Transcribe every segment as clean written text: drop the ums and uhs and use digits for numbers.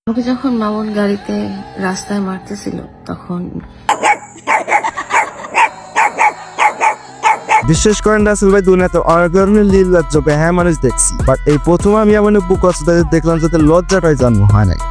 ওকে যখন মামুন গাড়িতে রাস্তায় মারতেছিল তখন বিশ্বাস করেন রাসেল ভাই, দুনিয়াতে অনেক ধরনের নির্লজ্জ হ্যাঁ মানুষ দেখছি, বাট এই প্রথম আমি এমন বুক দেখলাম যাতে লজ্জাটাই জন্ম হয় নাই।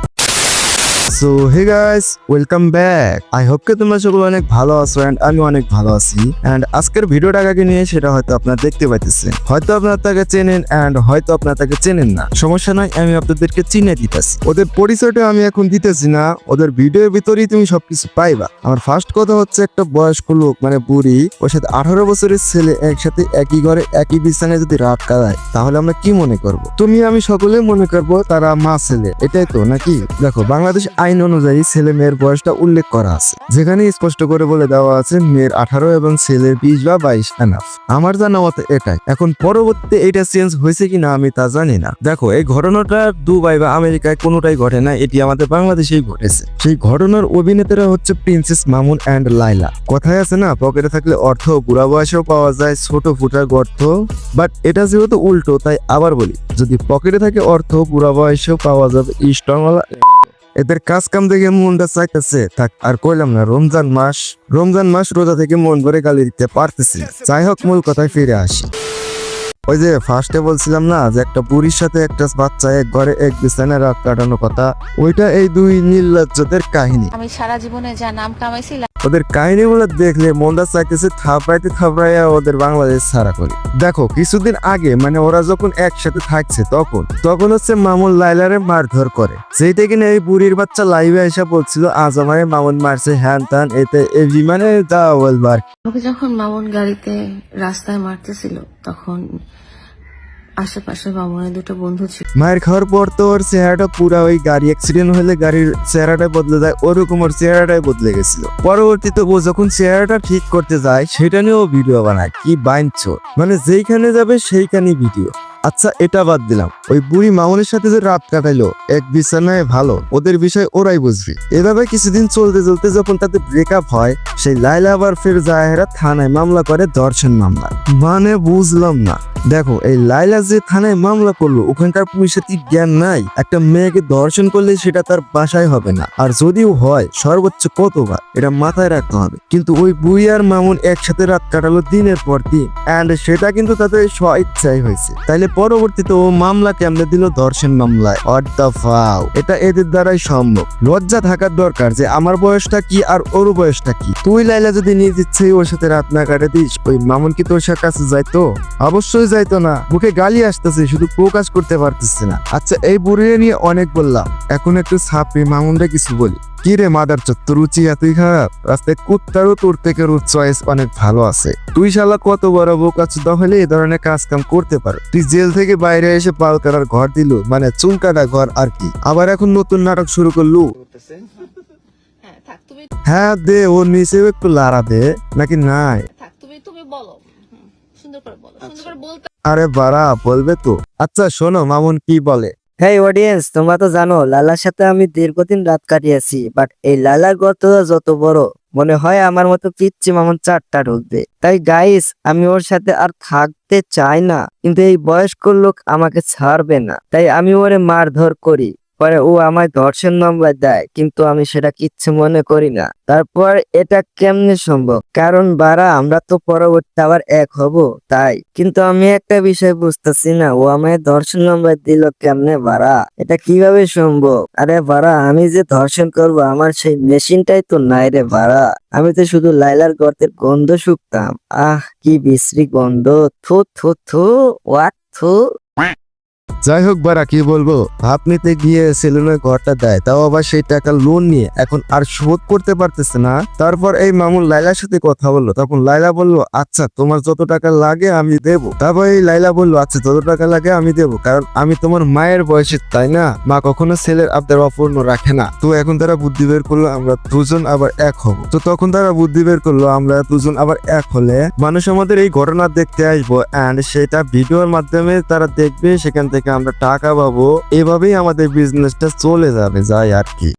So hey guys, welcome back. I hope কে তোমরা সকলে অনেক ভালো আছো এন্ড আমি অনেক ভালো আছি। এন্ড আজকের ভিডিওটা কাকে নিয়ে সেটা হয়তো আপনারা দেখতে পাইতেছেন, হয়তো আপনারা তাকে চেনেন এন্ড হয়তো আপনারা তাকে চেনেন না, সমস্যা নাই, আমি আপনাদেরকে চিনে দিতেছি। ওদের পরিচয়টা আমি এখন দিতেছি না, ওদের ভিডিওর ভিতরেই তুমি সবকিছু পাইবা। আমার ফার্স্ট কথা হচ্ছে, একটা বয়স্ক লোক মানে বুড়ি ওর সাথে 18 বছরের ছেলে একসাথে একই ঘরে একই বিছানায় যদি রাত কাটায় তাহলে আমরা কি মনে করব? তুমি আমি সকলে মনে করব তারা মা ছেলে, এটাই তো নাকি? দেখো, বাংলাদেশ আইন অনুযায়ী ছেলে মেয়ের বয়সটা উল্লেখ করা আছে, যেখানে স্পষ্ট করে বলে দেওয়া আছে মেয়ের 18 এবং ছেলের 20 বা 22 এনাফ। আমার জানা মতে এটাই। এখন পরবর্তীতে এটা চেঞ্জ হয়েছে কিনা আমি তা জানি না। দেখো, এই ঘটনাটা দুবাই বা আমেরিকায় কোনোটাই ঘটে না, এটি আমাদের বাংলাদেশেই ঘটেছে। সেই ঘটনার অভিনেতারা হচ্ছে প্রিন্সেস মামুন এন্ড লাইলা। কথায় আছে না, পকেটে থাকলে অর্থ বুড়া বয়সেও পাওয়া যায় ছোট ফুটার গর্ত। বাট এটা যেহেতু উল্টো, তাই আবার বলি, যদি পকেটে থাকে অর্থ বুড়া বয়সেও পাওয়া যাবে স্ট্রং। এদের কাজ কাম দেখে মনটা চাইতেছে থাক, আর কইলাম না। রমজান মাস রোজা থেকে মন ভরে গালি দিতে পারতেছি। যাই হোক, মূল কথায় ফিরে আসি। ওই যে ফার্স্টে বলছিলাম না যে একটা বুড়ির সাথে একটা বাচ্চা এক ঘরে এক বিছানায় রাত কাটানোর কথা, ওইটা এই দুই নির্লজ্জদের কাহিনী। আমি সারা জীবনে যা নাম কামাইছি ওদের কাহিনীগুলো দেখলে মনটা চাইতেছে থাপড়াইয়া ওদের বাংলাদেশ ছাড়া করি। দেখো, কিছুদিন আগে মানে ওরা যখন একসাথে থাকছে তখন হচ্ছে মামুন লাইলারে মারধর করে, সেইটা কিনা এই বুড়ির বাচ্চা লাইভে এসে বলছিল আজ আমারে মামুন মারছে হ্যান ত্যান, এতে এই বিমানে যা বলবার। ওকে যখন মামুন গাড়িতে রাস্তায় মারতেছিল তখন আশেপাশে মামুনের দুটো বন্ধু ছিল। মায়ের খাওয়ার পর তো ওর চেহারাটা পুরা, ওই গাড়ি অ্যাক্সিডেন্ট হলে গাড়ির চেহারাটাই বদলে যায়, ওরকম ওর চেহারাটাই বদলে গেছিল। পরবর্তীতে ও যখন চেহারাটা ঠিক করতে যায় সেটা নিয়েও ভিডিও বানায়। কি বাইনছো, মানে যেইখানে যাবে সেইখানেই ভিডিও। আচ্ছা, এটা বাদ দিলাম, ওই বুড়ি মামুনের সাথে যে রাত কাটাইলো এক বিছানায়, ভালো, ওদের বিষয় ওরাই বুঝবি। এভাবে কিছুদিন চলতে চলতে যখন তাদের ব্রেকআপ হয়, সেই লাইলা আবার ফের জাহেরা থানায় মামলা করে ধর্ষণ মামলা। মানে বুঝলাম না। দেখো, এই লাইলা যে থানায় মামলা করলো, ওখানকার পুলিশের কি জ্ঞান নাই? একটা মেয়েকে ধর্ষণ করলে সেটা তার বাসায় হবে না, আর যদিও হয় সর্বোচ্চ কতবার, এটা মাথায় রাখতে হবে। কিন্তু ওই বুড়ি আর মামুন একসাথে রাত কাটালো দিনের পর দিন, এন্ড সেটা কিন্তু তাদের স্বইচ্ছাই হয়েছে। তাইলে পরবর্তীতে ও মামলা কেমনে দিল ধর্ষণ মামলায়? হোয়াট দ্য ফাক, এটা এদের দ্বারাই সম্ভব। লজ্জা থাকার দরকার যে আমার বয়সটা কি আর ওর বয়সটা কি। তুই লাইলা যদি নিজ ইচ্ছেই ওর সাথে রাত না কাটে দিস, ওই মামুন কি তোর কাছে যাইতো? অবশ্যই যাইতো না। মুখে গালি আসতেছে, শুধু প্রকাশ করতে পারতেছে না। আচ্ছা, এই বুড়িয়ে নিয়ে অনেক বললাম, এখন একটু ছাপড়ি মামুনটা কিছু বলি। কি রে মাদার চোদ, তোর রুচি এতই খারাপ? রাস্তায় কুত্তারও তোর থেকে রুট চয়েস অনেক ভালো আছে। তুই শালা কত বড় বোকাচোদা হলে এই ধরনের কাজ কাম করতে পারো? তুই জেল থেকে বাইরে এসে পাল কাটার ঘর দিল, মানে চুল কাটা ঘর আর কি। আবার এখন নতুন নাটক শুরু করলু? হ্যাঁ দে, ওর নিচেও একটু লাড়া দে নাকি নাই? তুমি বলো, সুন্দর করে বলো, সুন্দর করে বলতে। আরে বাড়া, বলবে তো। আচ্ছা শোনো, মামুন কি বলে। হেই অডিয়েন্স, তোমরা তো জানো লালার সাথে আমি দীর্ঘদিন রাত কাটিয়েছি, বাট এই লালার গর্ত যত বড়, মনে হয় আমার মতো পিচ্ছি মামুন 4টা ঢুকবে। তাই গাইস, আমি ওর সাথে আর থাকতে চাই না, কিন্তু এই বয়স্ক লোক আমাকে ছাড়বে না, তাই আমি ওরে মারধর করি। পরে ও আমায় ধর্ষণ মামলা দেয়, কিন্তু আমি সেটা কিচ্ছু মনে করি না। তারপর এটা কেমনে সম্ভব? কারণ বারা আমরা তো পরবর্তী আবার এক হব, তাই। কিন্তু আমি একটা বিষয় বুঝতেছি না, ও আমায় ধর্ষণ মামলা দিল কেমনে বারা? এটা কিভাবে সম্ভব? আরে বারা, আমি যে ধর্ষণ করব আমার সেই মেশিনটাই তো নাই রে বারা। আমি তো শুধু লাইলার গর্তের গন্ধ শুকতাম। আহ, কি বিশ্রী গন্ধ! থু থু থু, ওয়াট থু। যাই হোক বারা, কি বলবো, ভাব নিতে গিয়ে সেলুনের ঘরটা দেয়, তাও আবার সেই টাকা লোন নিয়ে, এখন আর শোধ করতে পারতেছে না। তারপর এই মামুন লাইলার সাথে কথা বললো, তখন লাইলা বললো আচ্ছা তোমার যত টাকা লাগে আমি দেবো। তারপর এই লাইলা বললো আচ্ছা যত টাকা লাগে আমি দেবো, কারণ আমি তোমার মায়ের বয়সের, তাই না? মা কখনো ছেলের আবদার অপূর্ণ রাখে না। তো এখন তারা বুদ্ধি বের করলো আমরা দুজন আবার এক হবো। তো তখন তারা বুদ্ধি বের করলো আমরা দুজন আবার এক হলে মানুষ আমাদের এই ঘটনা দেখতে আসবো, এন্ড সেটা ভিডিওর মাধ্যমে তারা দেখবে, সেখান থেকে আমরা টাকা পাবো। এভাবেই আমাদের বিজনেসটা চলে যাবে, যাই আর কি।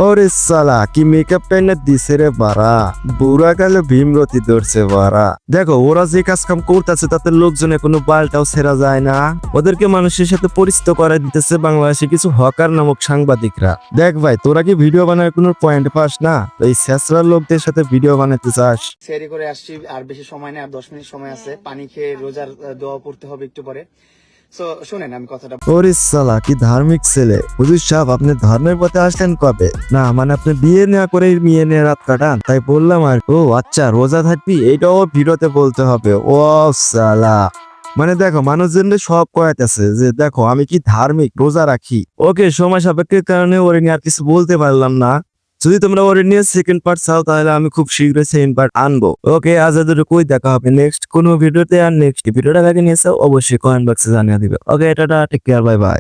ওরে সালা কি মেকআপ টাইনা দিছে রে বারা, বুড়া কালে ভীমরতি ধরছে বারা। দেখো ওরা যে কাজ কাম করতেছে তাতে লোকজনে কোনো বালটাও ছেড়া যায় না, ওদেরকে মানুষের সাথে পরিচিত করে দিতেছে বাংলাদেশে কিছু হকার নামক সাংবাদিকরা। দেখ ভাই তোরা কি ভিডিও বানানোর কোনো পয়েন্ট পাস না, এই ছেঁচড়া লোকদের সাথে ভিডিও বানাতে চাস? সেরি করে আসছি, আর বেশি সময় নেই, আর 10 মিনিট সময় আছে। পানি খেয়ে রোজার দোয়া পড়তে হবে একটু পরে। সো শুনেন আমি কথাটা। ওরে সালা কি ধার্মিক ছেলে। হুজুর সাহেব আপনি ধর্মের পথে আসলেন কবে? না মানে আপনি বিয়ে না করে মেয়ে নিয়ে রাত কাটান, তাই বললাম আর। ও আচ্ছা রোজা থাকবি, এইটাও ভিডিওতে বলতে হবে। ও সালা মানে দেখো মানুষজনদের সব কয়াতেছে যে দেখো আমি কি ধার্মিক, রোজা রাখি। ওকে সময় সাপেক্ষের কারণে ওরে নিয়ে আর কিছু বলতে পারলাম না। যদি তোমরা ওরে নিয়ে সেকেন্ড পার্ট চাও তাহলে আমি খুব শীঘ্রই সেকেন্ড পার্ট আনবো। ওকে আজ কই দেখা হবে নেক্সট কোনো ভিডিওতে। আর নেক্সট ভিডিওটা কাকে নিয়েছে অবশ্যই কমেন্ট বক্সে জানিয়ে দিবে। Okay tata, take care, bye by.